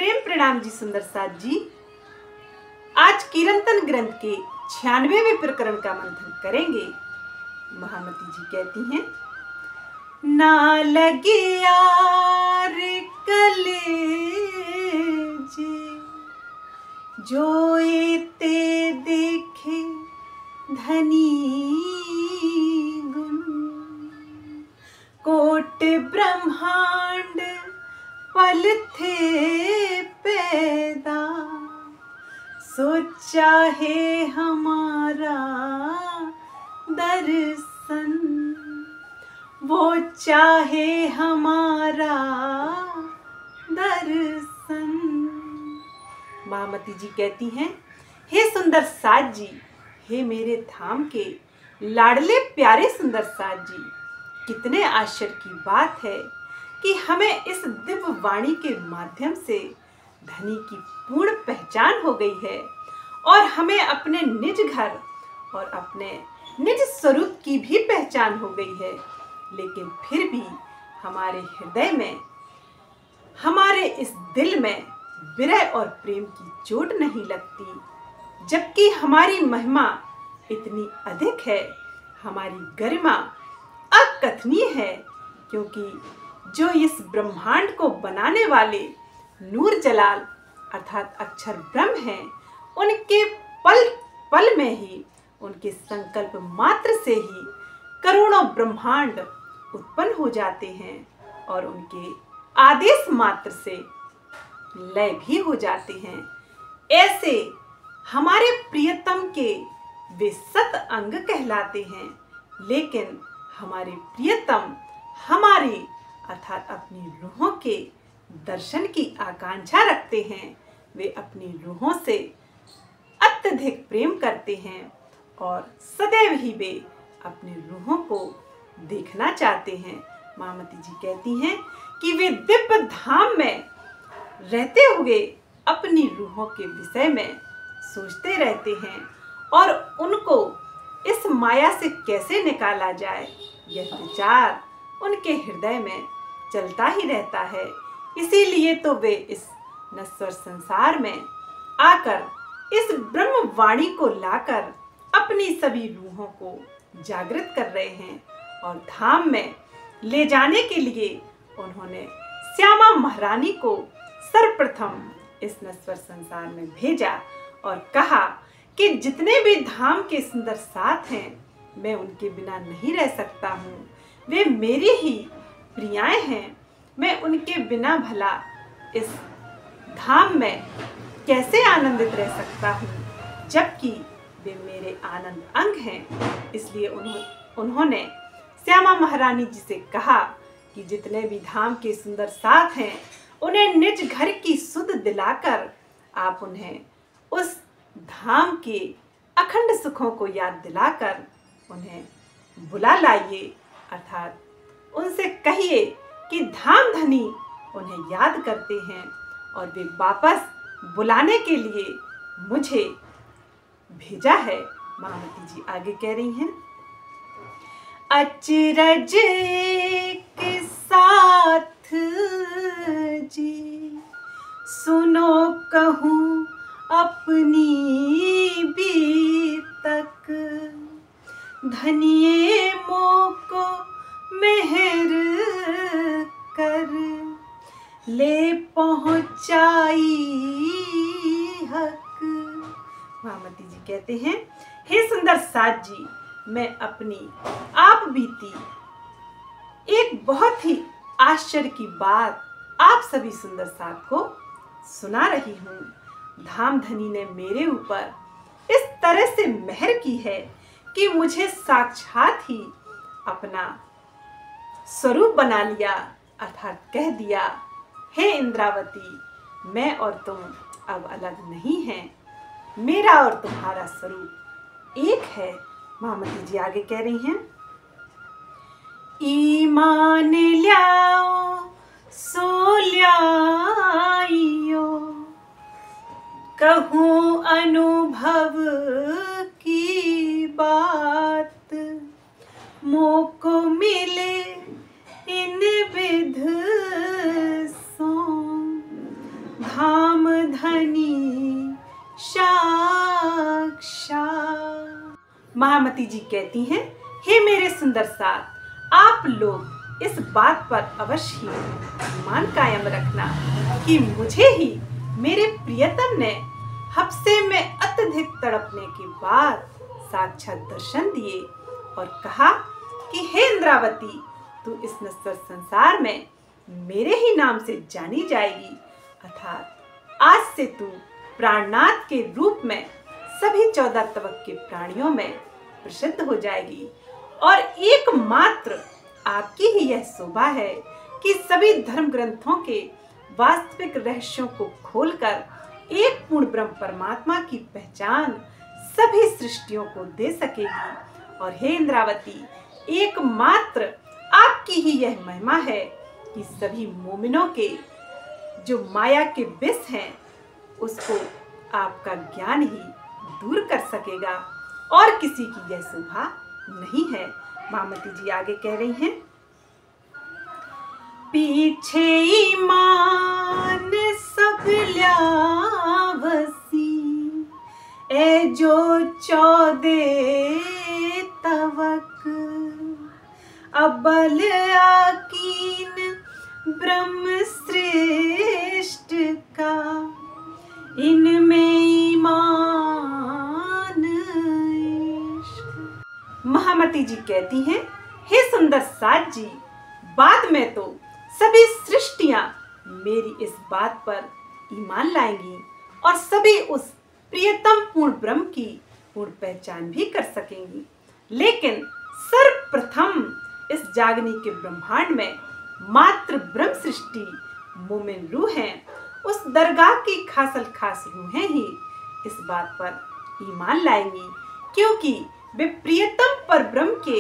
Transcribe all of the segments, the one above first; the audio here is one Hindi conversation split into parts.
प्रेम प्रणाम जी सुंदर साथ जी। आज कीर्तन ग्रंथ के 96वें प्रकरण का मंथन करेंगे। महामती जी कहती हैं, ना लगे यार कलेजे जो एते देखे धनी गुण, कोट ब्रह्मांड पल थे पैदा, सोचा है हमारा दर्शन, वो चाहे हमारा दर्शन। महामती जी कहती हैं, हे सुंदर साथ जी, हे मेरे धाम के लाडले प्यारे सुंदर साथ जी, कितने आश्चर्य की बात है कि हमें इस दिव्य वाणी के माध्यम से धनी की पूर्ण पहचान हो गई है और हमें अपने निज घर और अपने निज स्वरूप की भी पहचान हो गई है। लेकिन फिर भी हमारे हृदय में, हमारे इस दिल में विरह और प्रेम की चोट नहीं लगती, जबकि हमारी महिमा इतनी अधिक है, हमारी गरिमा अकथनीय है, क्योंकि जो इस ब्रह्मांड को बनाने वाले नूर जलाल अर्थात अक्षर ब्रह्म हैं, उनके पल पल में ही, उनके संकल्प मात्र से ही करोड़ों ब्रह्मांड उत्पन्न हो जाते हैं और उनके आदेश मात्र से लय भी हो जाते हैं। ऐसे हमारे प्रियतम के वे सत अंग कहलाते हैं, लेकिन हमारे प्रियतम हमारी अर्थात अपनी रूहों के दर्शन की आकांक्षा रखते हैं। वे अपनी रूहों से अत्यधिक प्रेम करते हैं और सदैव ही वे अपनी रूहों को देखना चाहते हैं। महामती जी कहती हैं कि वे दिव्य धाम में रहते हुए अपनी रूहों के विषय में सोचते रहते हैं और उनको इस माया से कैसे निकाला जाए, यह विचार उनके हृदय में चलता ही रहता है। इसीलिए तो वे इस नश्वर संसार में आकर इस ब्रह्म वाणी को लाकर अपनी सभी रूहों को जागृत कर रहे हैं और धाम में ले जाने के लिए उन्होंने श्यामा महारानी को सर्वप्रथम इस नश्वर संसार में भेजा और कहा कि जितने भी धाम के सुंदर साथ हैं, मैं उनके बिना नहीं रह सकता हूँ, वे मेरी ही प्रियाएं हैं, मैं उनके बिना भला इस धाम में कैसे आनंदित रह सकता हूँ, जबकि वे मेरे आनंद अंग हैं। इसलिए उन्होंने श्यामा महारानी जी से कहा कि जितने भी धाम के सुंदर साथ हैं, उन्हें निज घर की सुध दिलाकर आप उन्हें उस धाम के अखंड सुखों को याद दिलाकर उन्हें बुला लाइए, अर्थात उनसे कहिए कि धाम धनी उन्हें याद करते हैं और वे वापस बुलाने के लिए मुझे भेजा है। महामती जी आगे कह रही हैं, अचरज के साथ जी सुनो कहूँ अपनी बीतक, धनिये मोको मेहर कर ले पहुँचाई हक। महामती जी कहते हैं, हे सुंदर साथ जी, मैं अपनी आप बीती एक बहुत ही आश्चर्य की बात आप सभी सुंदर साथ को सुना रही हूँ। धाम धनी ने मेरे ऊपर इस तरह से मेहर की है कि मुझे साक्षात ही अपना स्वरूप बना लिया, अर्थात कह दिया, हे इंद्रावती, मैं और तुम अब अलग नहीं हैं, मेरा और तुम्हारा स्वरूप एक है। महामती जी आगे कह रही हैं, ईमान ल्याओ सो ल्याइयो, कहूँ अनुभव की बात, मोको मिले इन विध सो धाम जननी साक्षात। महामती जी कहती हैं, हे मेरे सुंदर साथ, आप लोग इस बात पर अवश्य ही ईमान कायम रखना कि मुझे ही मेरे प्रियतम ने हफ्से में अत्यधिक तड़पने के बाद साक्षात दर्शन दिए और कहा कि हे इंद्रावती, तू इस नश्वर संसार में मेरे ही नाम से जानी जाएगी, अर्थात आज से तू प्राणनाथ के रूप में सभी 14 तबक के प्राणियों में प्रसिद्ध हो जाएगी। और एकमात्र आपकी ही यह शोभा है कि सभी धर्म ग्रंथों के वास्तविक रहस्यों को खोलकर एक पूर्ण ब्रह्म परमात्मा की पहचान सभी सृष्टियों को दे सकेगी। और हे इंद्रावती, एकमात्र आपकी ही यह महिमा है कि सभी मोमिनों के जो माया के विष हैं उसको आपका ज्ञान ही दूर कर सकेगा और किसी की यह शोभा नहीं है। महामती जी आगे कह रही हैं, पीछे ईमान सब ल्यावसी ए जो 14 तवक अबल आकीन ब्रह्म श्रेष्ठ का इनमें ईमान इश्क। महामती जी कहती हैं, हे सुंदर साथ जी, बाद में तो सभी सृष्टियां मेरी इस बात पर ईमान लाएंगी और सभी उस प्रियतम पूर्ण ब्रह्म की पूर्ण पहचान भी कर सकेंगी। लेकिन सर्वप्रथम इस जागनी के ब्रह्मांड में मात्र ब्रह्म सृष्टि मोमिन रूह हैं, उस दरगाह की खासल खास रूहें ही इस बात पर ईमान लाएंगी, क्योंकि वे प्रियतम पर ब्रह्म के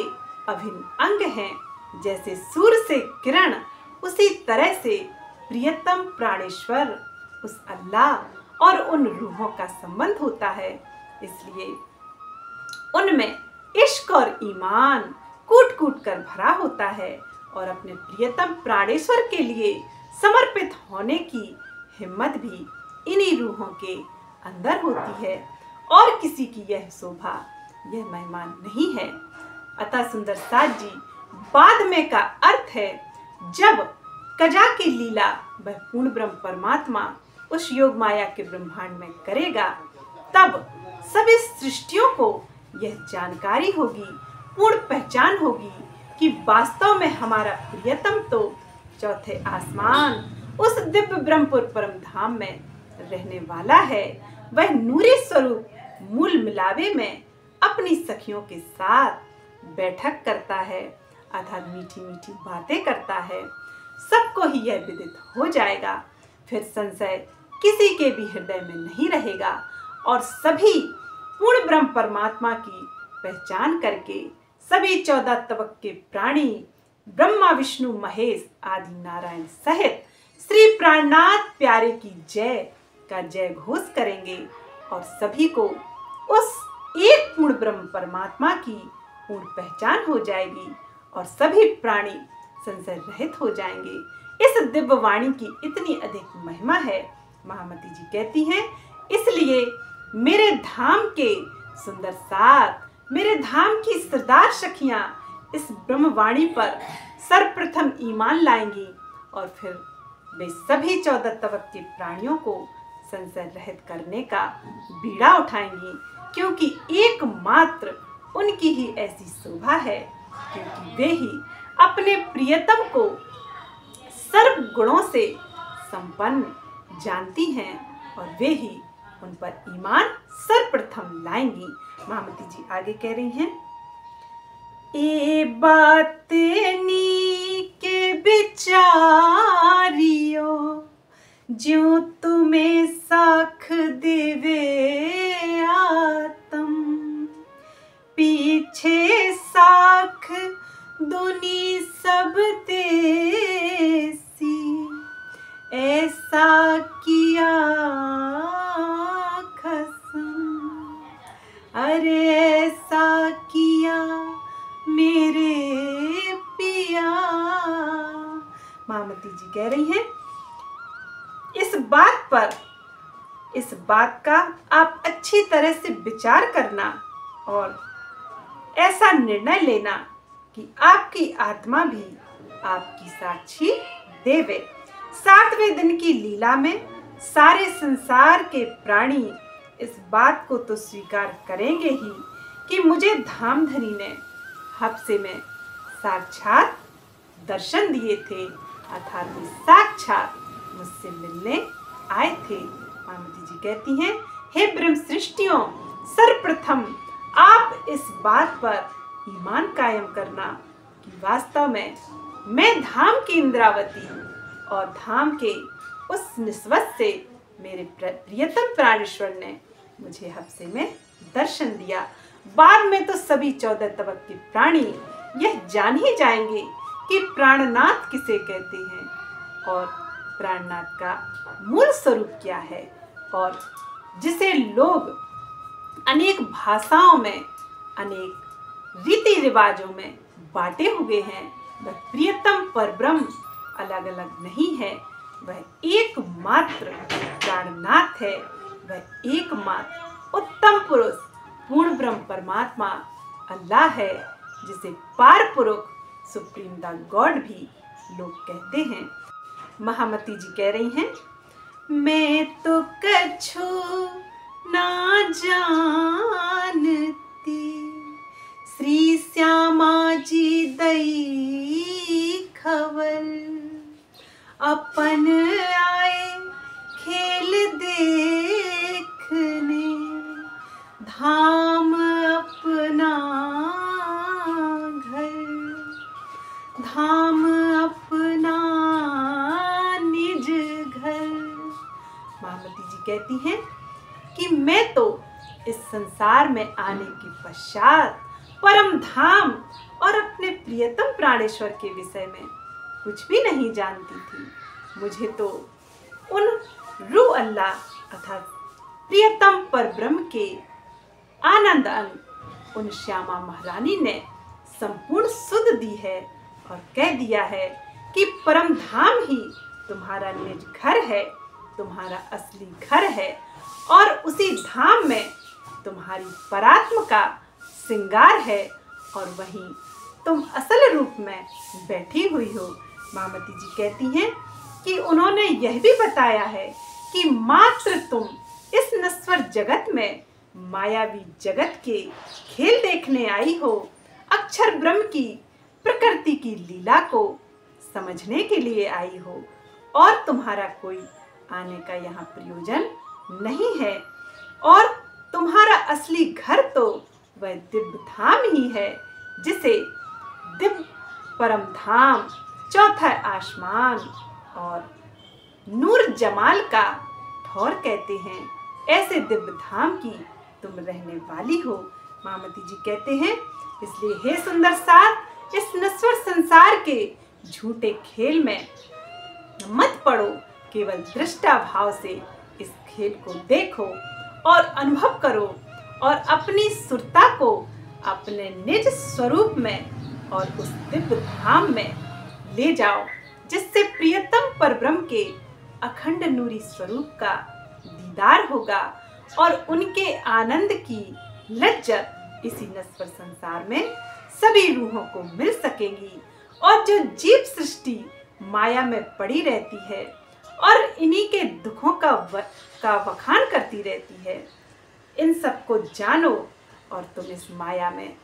अभिन्न अंग हैं। जैसे सूर्य से किरण, उसी तरह से प्रियतम प्राणेश्वर उस अल्लाह और उन रूहों का संबंध होता है। इसलिए उनमें इश्क और ईमान कूट कूट कर भरा होता है और अपने प्रियतम प्राणेश्वर के लिए समर्पित होने की हिम्मत भी इन्हीं रूहों के अंदर होती है और किसी की यह शोभा, यह महिमा नहीं है। अतः सुंदर साथ जी, बाद में का अर्थ है जब कजा की लीला वह पूर्ण ब्रह्म परमात्मा उस योग माया के ब्रह्मांड में करेगा, तब सभी सृष्टियों को यह जानकारी होगी, पूर्ण पहचान होगी कि वास्तव में हमारा प्रियतम तो चौथे आसमान उस दिव्य ब्रह्मपुर परम धाम में रहने वाला है। वह नूरी स्वरूप मूल मिलावे में अपनी सखियों के साथ बैठक करता है, अर्थात मीठी मीठी बातें करता है। सबको ही यह विदित हो जाएगा, फिर संशय किसी के भी हृदय में नहीं रहेगा और सभी पूर्ण ब्रह्म परमात्मा की पहचान करके सभी 14 तबक के प्राणी ब्रह्मा विष्णु महेश आदि नारायण सहित श्री प्राणनाथ प्यारे की जय का जय घोष करेंगे और सभी को उस एक पूर्ण ब्रह्म परमात्मा की पूर्ण पहचान हो जाएगी और सभी प्राणी संशय रहित हो जाएंगे। इस दिव्य वाणी की इतनी अधिक महिमा है। महामती जी कहती हैं, इसलिए मेरे धाम के सुंदर साथ, मेरे धाम की सरदार सखियां इस ब्रह्मवाणी पर सर्वप्रथम ईमान लाएंगी और फिर वे सभी 14 तबक के प्राणियों को संशय रहित करने का बीड़ा उठाएंगी, क्योंकि एकमात्र उनकी ही ऐसी शोभा है, क्योंकि वे ही अपने प्रियतम को सर्व गुणों से संपन्न जानती हैं और वे ही उन पर ईमान सर्वप्रथम लाएंगी। महामती जी आगे कह रही हैं, ए बात नी के बिचारियो ज्यों तुम्हें साख देवे आत्म, पीछे साख दुनी सब तेसी, ऐसा किया खसम, अरे ऐसा किया मेरे पिया। महामती जी कह रही हैं, इस बात पर इस बात का आप अच्छी तरह से विचार करना और ऐसा निर्णय लेना कि आपकी आत्मा भी आपकी साक्षी देवे। 7वें दिन की लीला में सारे संसार के प्राणी इस बात को तो स्वीकार करेंगे ही कि मुझे धामधनी ने हफ्से में साक्षात दर्शन दिए थे, अर्थात वे साक्षात मुझसे मिलने आए थे। मामती जी कहती हैं, हे ब्रह्म सृष्टियों, सर्वप्रथम आप इस बात पर ईमान कायम करना कि वास्तव में मैं धाम की इंद्रावती और धाम के उस निस्वत से मेरे प्रियतम प्राणेश्वर ने मुझे हफ्से में दर्शन दिया। बाद में तो सभी 14 तबक के प्राणी यह जान ही जाएंगे कि प्राणनाथ किसे कहते हैं और प्राणनाथ का मूल स्वरूप क्या है, और जिसे लोग अनेक भाषाओं में, अनेक रीति रिवाजों में बांटे हुए हैं। वह प्रियतम परब्रह्म अलग अलग नहीं है, वह एकमात्र प्राणनाथ है। वह एकमात्र उत्तम पुरुष पूर्ण ब्रह्म परमात्मा अल्लाह है, जिसे पार पुरुष सुप्रीम द गॉड भी लोग कहते हैं। महामती जी कह रही हैं, मैं तो कछु ना जानती, श्री श्यामा जी दई खबर, अपन आए खेल देखने, धाम अपना घर, धाम अपना निज घर। महामती जी कहती हैं कि मैं तो इस संसार में आने के पश्चात परम धाम और अपने प्रियतम प्राणेश्वर के विषय में कुछ भी नहीं जानती थी। मुझे तो उन रूह अल्लाह अर्थात प्रियतम परब्रह्म के आनंद अंग उन श्यामा महारानी ने संपूर्ण सुध दी है और कह दिया है कि परम धाम ही तुम्हारा निज घर है, तुम्हारा असली घर है, और उसी धाम में तुम्हारी परात्म का श्रृंगार है और वहीं तुम असल रूप में बैठी हुई हो। मामती जी कहती हैं कि उन्होंने यह भी बताया है कि मात्र तुम इस नश्वर जगत में मायावी जगत के खेल देखने आई हो, अक्षर ब्रह्म की प्रकृति की लीला को समझने के लिए आई हो, और तुम्हारा कोई आने का यहाँ प्रयोजन नहीं है, और तुम्हारा असली घर तो वह दिव्य धाम ही है, जिसे दिव्य परम धाम, चौथा आसमान और नूर जमाल का ठौर कहते हैं। ऐसे दिव्य धाम की तुम रहने वाली हो। मामती जी कहते हैं, इसलिए हे सुंदर साथ, इस नश्वर संसार के झूठे खेल में मत पड़ो, केवल दृष्टा भाव से इस खेल को देखो और अनुभव करो, और अपनी सुरता को अपने निज स्वरूप में और उस दिव्य धाम में ले जाओ, जिससे प्रियतम परब्रह्म के अखंड नूरी स्वरूप का दीदार होगा और उनके आनंद की लज्जत इसी नश्वर संसार में सभी रूहों को मिल सकेगी। और जो जीव सृष्टि माया में पड़ी रहती है और इन्हीं के दुखों का वखान करती रहती है, इन सब को जानो और तुम इस माया में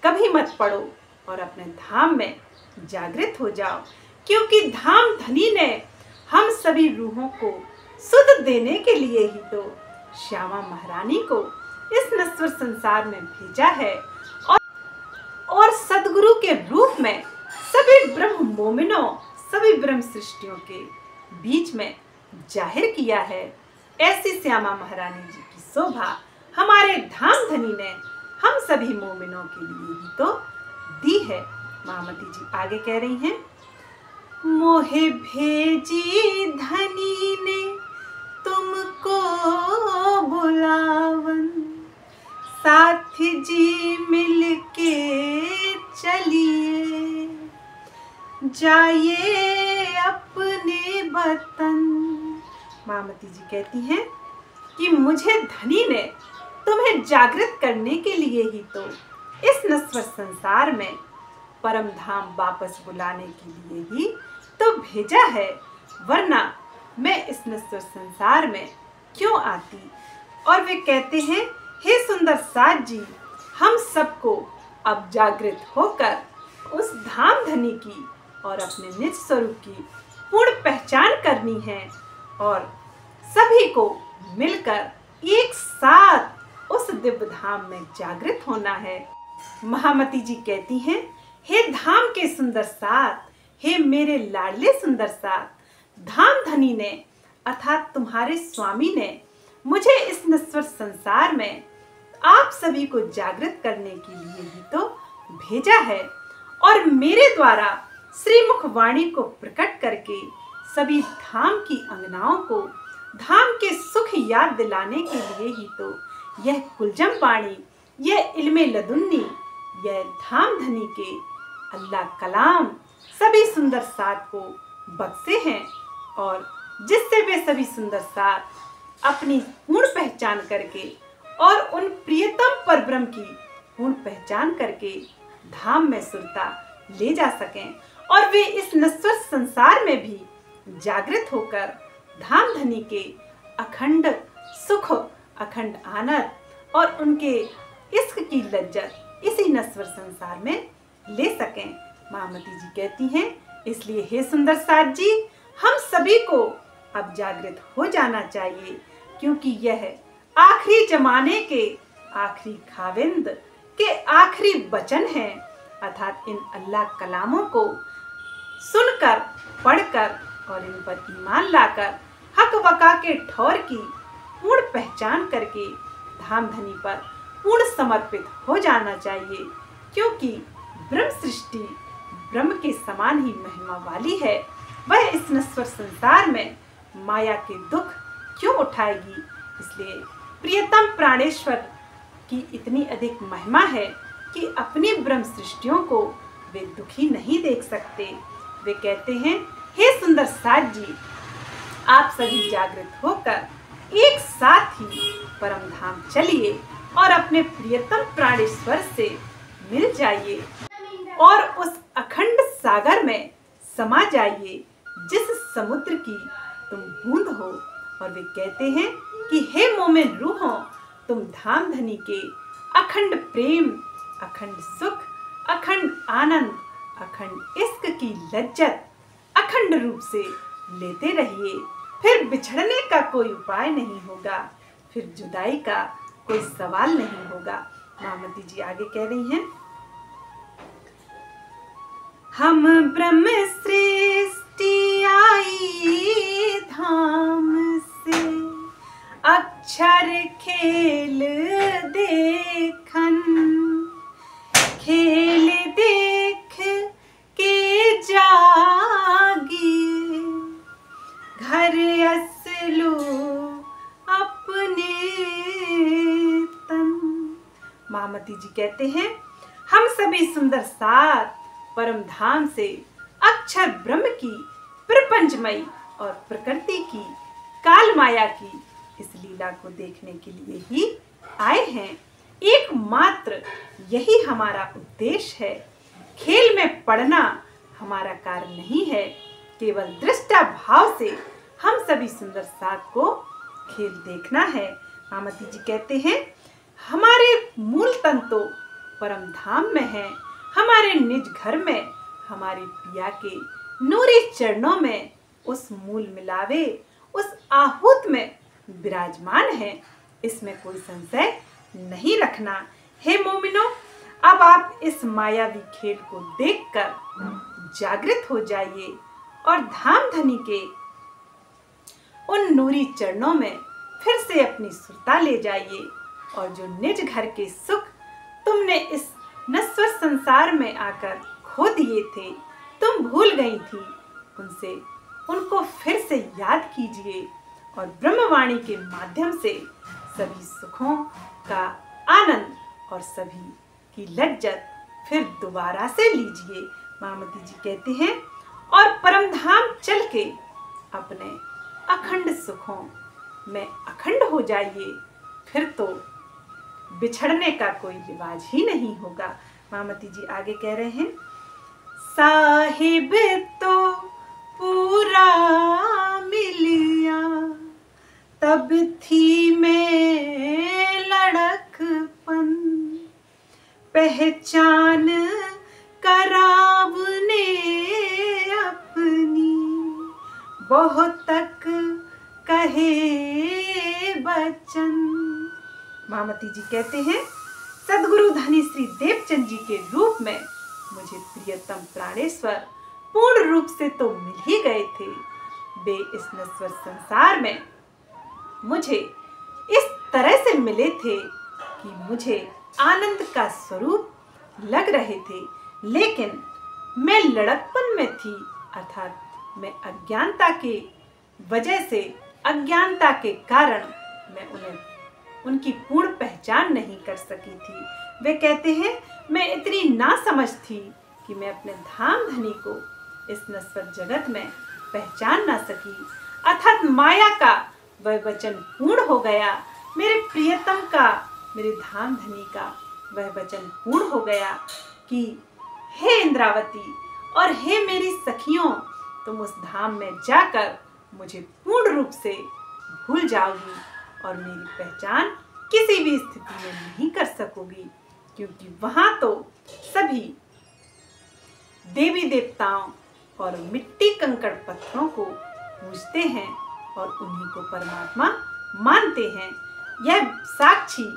कभी मत पड़ो और अपने धाम में जागृत हो जाओ, क्योंकि धाम धनी ने हम सभी रूहों को सुध देने के लिए ही तो श्यामा महारानी को इस नश्वर संसार में भेजा है, और सदगुरु के रूप में सभी ब्रह्म मोमिनों, सभी ब्रह्म सृष्टियों के बीच में जाहिर किया है। ऐसी श्यामा महारानी जी की शोभा हमारे धाम धनी ने हम सभी मोमिनों के लिए ही तो दी है। महामती जी आगे कह रही हैं, मोहे भेजी धनी ने तुमको बुलावन, साथ जी मिलके चलिए, जाइए अपने वतन। मामती जी कहती हैं कि मुझे धनी ने तुम्हें जागृत करने के लिए ही तो इस नश्वर संसार में परम धाम वापस बुलाने के लिए ही तो भेजा है, वरना मैं इस नश्वर संसार में क्यों आती। और वे कहते हैं, हे सुंदर साज जी, हम सबको अब जागृत होकर उस धाम धनी की और अपने निज स्वरूप की पूर्ण पहचान करनी है और सभी को मिलकर एक साथ उस दिव्य धाम में जागृत होना है। महामती जी कहती हैं, हे धाम के सुंदर साथ, हे मेरे लाडले सुंदर साथ, धाम धनी ने अर्थात तुम्हारे स्वामी ने मुझे इस नश्वर संसार में आप सभी को जागृत करने के लिए ही तो भेजा है और मेरे द्वारा श्रीमुख वाणी को प्रकट करके सभी धाम की अंगनाओं को धाम के सुख याद दिलाने के लिए ही तो यह कुलजम वाणी, यह इल्मे लदुन्नी, यह धाम धनी के अल्लाह कलाम सभी सुंदर साथ को बख्शे हैं और जिससे वे सभी सुंदर साथ अपनी पूर्ण पहचान करके और उन प्रियतम परब्रह्म की पूर्ण पहचान करके धाम में सुरता ले जा सकें और वे इस नश्वर संसार में भी जागृत होकर धाम धनी के अखंड सुख, अखंड आनंद और उनके इश्क की लज्जत इसी नश्वर संसार में ले सकें। महामती जी कहती हैं, इसलिए हे सुंदर साज जी, हम सभी को अब जागृत हो जाना चाहिए, क्योंकि यह आखिरी जमाने के आखिरी खाविंद के आखिरी वचन हैं। अर्थात इन अल्लाह कलामों को सुनकर, पढ़कर और इन पर ईमान लाकर हक वका के ठौर की पूर्ण पहचान करके धाम धनी पर पूर्ण समर्पित हो जाना चाहिए, क्योंकि ब्रह्म सृष्टि ब्रह्म के समान ही महिमा वाली है। वह इस नश्वर संसार में माया के दुख क्यों उठाएगी। इसलिए प्रियतम प्राणेश्वर की इतनी अधिक महिमा है कि अपनी ब्रह्म सृष्टियों को वे दुखी नहीं देख सकते। वे कहते हैं, हे सुंदर साज जी, आप सभी जागृत होकर एक साथ ही परम धाम चलिए और अपने प्रियतम प्राणेश्वर से मिल जाइए और उस अखंड सागर में समा जाइए जिस समुद्र की तुम बूंद हो। और वे कहते हैं कि हे मोमिन रूहों, तुम धाम धनी के अखंड प्रेम, अखंड सुख, अखंड आनंद, अखंड इश्क की लज्जत अखंड रूप से लेते रहिए। फिर बिछड़ने का कोई उपाय नहीं होगा, फिर जुदाई का कोई सवाल नहीं होगा। महामती जी आगे कह रही हैं, हम ब्रह्म सृष्टि आई धाम से, अक्षर खेल देखन, खेल देख के जागी, घर असलू अपने तन। महामती जी कहते हैं, हम सभी सुंदर साथ परम धाम से अक्षर ब्रह्म की प्रपंचमयी और प्रकृति की काल माया की इस लीला को देखने के लिए ही आए हैं। एकमात्र यही हमारा उद्देश्य है। खेल में पड़ना हमारा कार्य नहीं है। केवल दृष्टा भाव से हम सभी सुंदर साथ को खेल देखना है। महामती जी कहते हैं, हमारे मूल तन तो परम धाम में है, हमारे निज घर में, हमारे पिया के नूरी चरणों में उस मूल मिलावे, उस आहूत में विराजमान है। इसमें कोई संशय नहीं रखना। हे मोमिनो, अब आप इस मायावी खेल को देखकर जागृत हो जाइए और धाम धनी के उन नूरी चरणों में फिर से अपनी सुरता ले जाइए और जो निज घर के सुख तुमने इस नश्वर संसार में आकर खो दिए थे, तुम भूल गई थी, उनको फिर से याद कीजिए और ब्रह्मवाणी के माध्यम से सभी सुखों का आनंद और सभी की लज्जत फिर दोबारा से लीजिए। महामती जी कहते हैं, और परम धाम चल के अपने अखंड सुखों में अखंड हो जाइए, फिर तो बिछड़ने का कोई रिवाज ही नहीं होगा। महामती जी आगे कह रहे हैं, साहिब तो पूरा मिलिया, तब थी मैं लड़कपन, पहचान करावने अपनी, बहुत तक कहे बचन। महामती जी कहते हैं, सद्गुरु धनी श्री देवचंद जी के रूप में मुझे प्रियतम प्राणेश्वर पूर्ण रूप से तो मिल ही गए थे। वे इस नश्वर संसार में मुझे इस तरह से मिले थे कि मुझे आनंद का स्वरूप लग रहे थे, लेकिन मैं लड़कपन में थी, अर्थात मैं अज्ञानता के वजह से, अज्ञानता के कारण मैं उनकी पूर्ण पहचान नहीं कर सकी थी। वे कहते हैं, मैं इतनी नासमझ थी कि मैं अपने धाम धनी को इस नश्वर जगत में पहचान ना सकी, अर्थात माया का वह वचन पूर्ण हो गया। मेरे प्रियतम का, मेरे धाम धनी का वह वचन पूर्ण हो गया कि हे इंद्रावती और हे मेरी सखियों, तुम उस धाम में जाकर मुझे पूर्ण रूप से भूल जाओगी और मेरी पहचान किसी भी स्थिति में नहीं कर सकोगी, क्योंकि वहां तो सभी देवी देवताओं और मिट्टी कंकड़ पत्थरों को पूजते हैं और उन्हीं को परमात्मा मानते हैं। यह साक्षी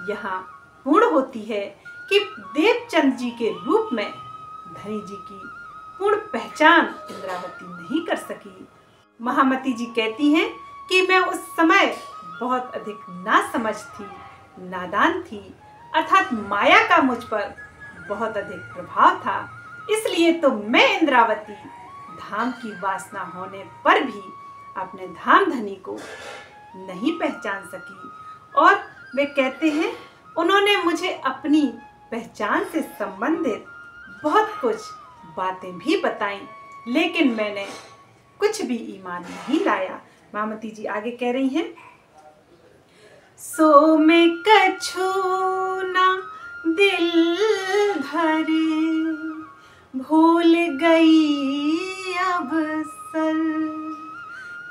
यहाँ पूर्ण होती है कि देवचंद जी के रूप में धनी जी की पूर्ण पहचान इंद्रावती नहीं कर सकी। महामती जी कहती हैं कि मैं उस समय बहुत अधिक नासमझ थी, नादान थी, अर्थात माया का मुझ पर बहुत अधिक प्रभाव था। इसलिए तो मैं इंद्रावती धाम की वासना होने पर भी अपने धाम धनी को नहीं पहचान सकी। और वे कहते हैं, उन्होंने मुझे अपनी पहचान से संबंधित बहुत कुछ बातें भी बताई, लेकिन मैंने कुछ भी ईमान नहीं लाया। महामती जी आगे कह रही हैं, सो मैं कछु ना दिल धरे, भूल गई अब सर,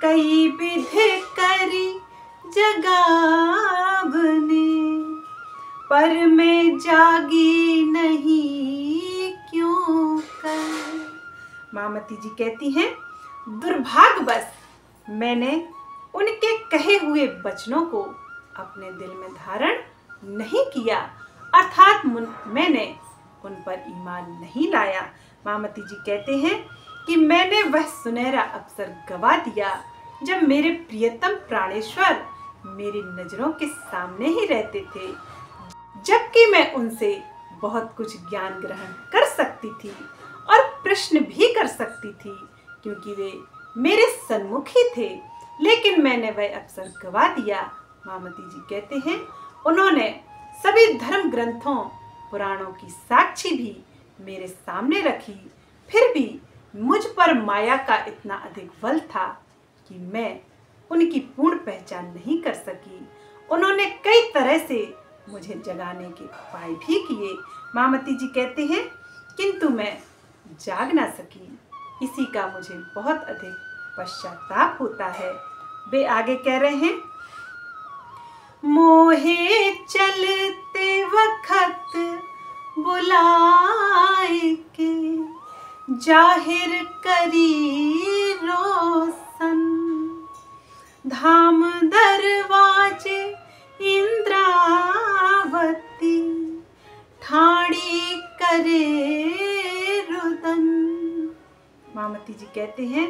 कई विध करी जगावने, पर मैं जागी नहीं क्यों कर। महामती जी कहती हैं, दुर्भाग्यवश मैंने उनके कहे हुए वचनों को अपने दिल में धारण नहीं किया, अर्थात मैंने उन पर ईमान नहीं लाया। महामती जी कहते हैं कि मैंने वह सुनहरा अवसर गवा दिया जब मेरे प्रियतम प्राणेश्वर मेरी नजरों के सामने ही रहते थे, जबकि मैं उनसे बहुत कुछ ज्ञान ग्रहण कर सकती थी और प्रश्न भी कर सकती थी, क्योंकि वे मेरे सन्मुख ही थे, लेकिन मैंने वह अवसर गवा दिया। महामती जी कहते हैं, उन्होंने सभी धर्म ग्रंथों पुराणों की साक्षी भी मेरे सामने रखी, फिर भी मुझ पर माया का इतना अधिक बल था कि मैं उनकी पूर्ण पहचान नहीं कर सकी। उन्होंने कई तरह से मुझे जगाने के उपाय भी किए। महामती जी कहते हैं, किंतु मैं जाग ना सकी, इसी का मुझे बहुत अधिक पश्चाताप होता है। वे आगे कह रहे हैं, मोहे चलते वक्त बुलाए के, जाहिर करी रोशन, धाम दरवाजे इंद्रावती, ठाणी करे रुदन। महामती जी कहते हैं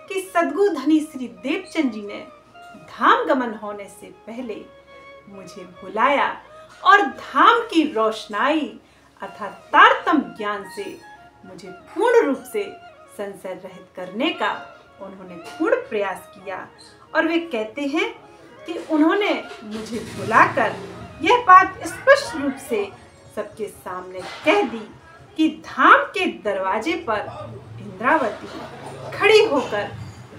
कि सद्गुरु धनी श्री देवचंद जी ने धाम गमन होने से पहले मुझे बुलाया और धाम की रोशनाई अर्थात तारतम्य ज्ञान से मुझे पूर्ण रूप से संशय रहित करने का उन्होंने पूर्ण प्रयास किया। और वे कहते हैं कि उन्होंने मुझे बुलाकर यह बात स्पष्ट रूप से सबके सामने कह दी कि धाम के दरवाजे पर इंद्रावती खड़ी होकर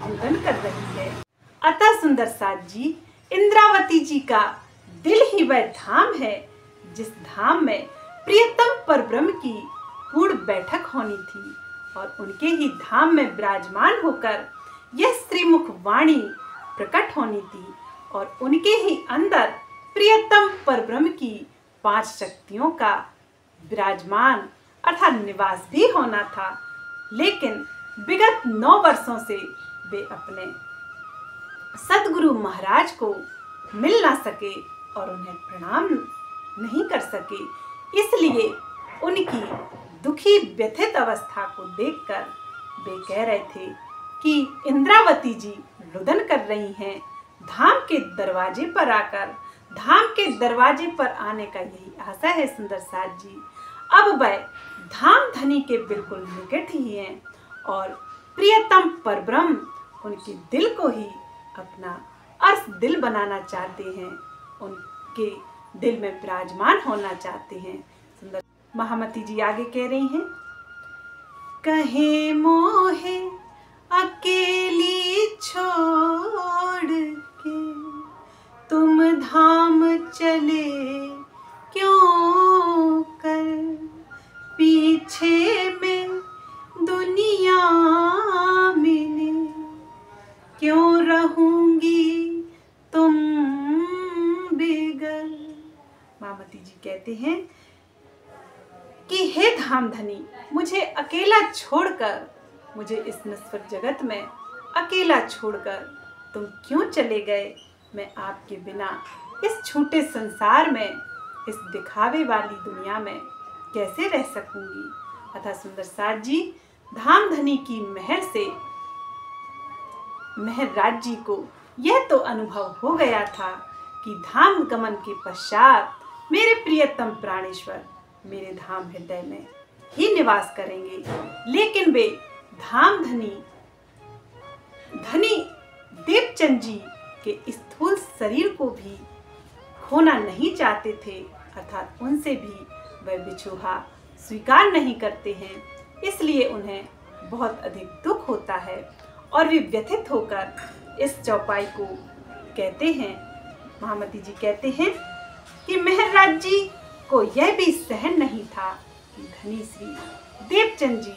रुदन कर रही है। अतः सुंदर साथ जी, इंद्रावती जी का दिल ही वह धाम है जिस धाम में प्रियतम परब्रह्म की पूर्ण बैठक होनी थी और उनके ही धाम में विराजमान होकर यह श्रीमुख वाणी प्रकट होनी थी और उनके ही अंदर प्रियतम परब्रह्म की 5 शक्तियों का विराजमान अर्थात निवास भी होना था। लेकिन विगत 9 वर्षों से वे अपने सदगुरु महाराज को मिल ना सके और उन्हें प्रणाम नहीं कर सके, इसलिए उनकी दुखी व्यथित अवस्था को देखकर वे कह रहे थे कि इंद्रावती जी रुदन कर रही हैं। धाम के दरवाजे पर आकर, धाम के दरवाजे पर आने का यही आशा है सुंदर साज जी। अब वह धाम धनी के बिल्कुल निकट ही हैं और प्रियतम परब्रह्म उनके दिल को ही अपना अर्श दिल बनाना चाहते हैं, उनके दिल में विराजमान होना चाहते हैं। सुंदर महामती जी आगे कह रही हैं, कहे मोहे अकेली छोड़ के तुम धाम चले क्यों कर, पीछे में दुनिया में क्यों रहूंगी तुम बेगर। मामती जी कहते हैं कि हे धाम धनी, मुझे अकेला छोड़कर, मुझे इस नश्वर जगत में अकेला छोड़कर तुम क्यों चले गए। मैं आपके बिना इस छोटे संसार में, इस दिखावे वाली दुनिया में कैसे रह सकूंगी। अतः सुंदर साज जी धाम धनी की मेहर से मेहरराज जी को यह तो अनुभव हो गया था कि धाम गमन के पश्चात मेरे प्रियतम प्राणेश्वर मेरे धाम हृदय में ही निवास करेंगे। लेकिन वे धाम धनी देवचंद जी के स्थूल शरीर को भी खोना नहीं चाहते थे, अर्थात उनसे भी वह बिछोहा स्वीकार नहीं करते हैं। इसलिए उन्हें बहुत अधिक दुख होता है और वे व्यथित होकर इस चौपाई को कहते हैं। महामती जी कहते हैं कि मेहरराज जी को यह भी सहन नहीं था कि धनी श्री देवचंद जी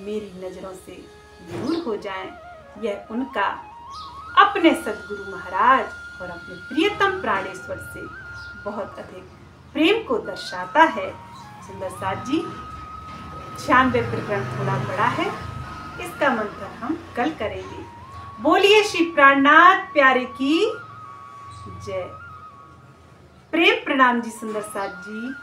मेरी नज़रों से दूर हो जाएं। यह उनका अपने सदगुरु महाराज और अपने प्रियतम प्राणेश्वर से बहुत अधिक प्रेम को दर्शाता है। सुंदर साज जी 96 प्रकरण थोड़ा बड़ा है, इसका मंथन हम कल करेंगे। बोलिए श्री प्राणनाथ प्यारे की जय। प्रेम प्रणाम जी सुंदर साज जी।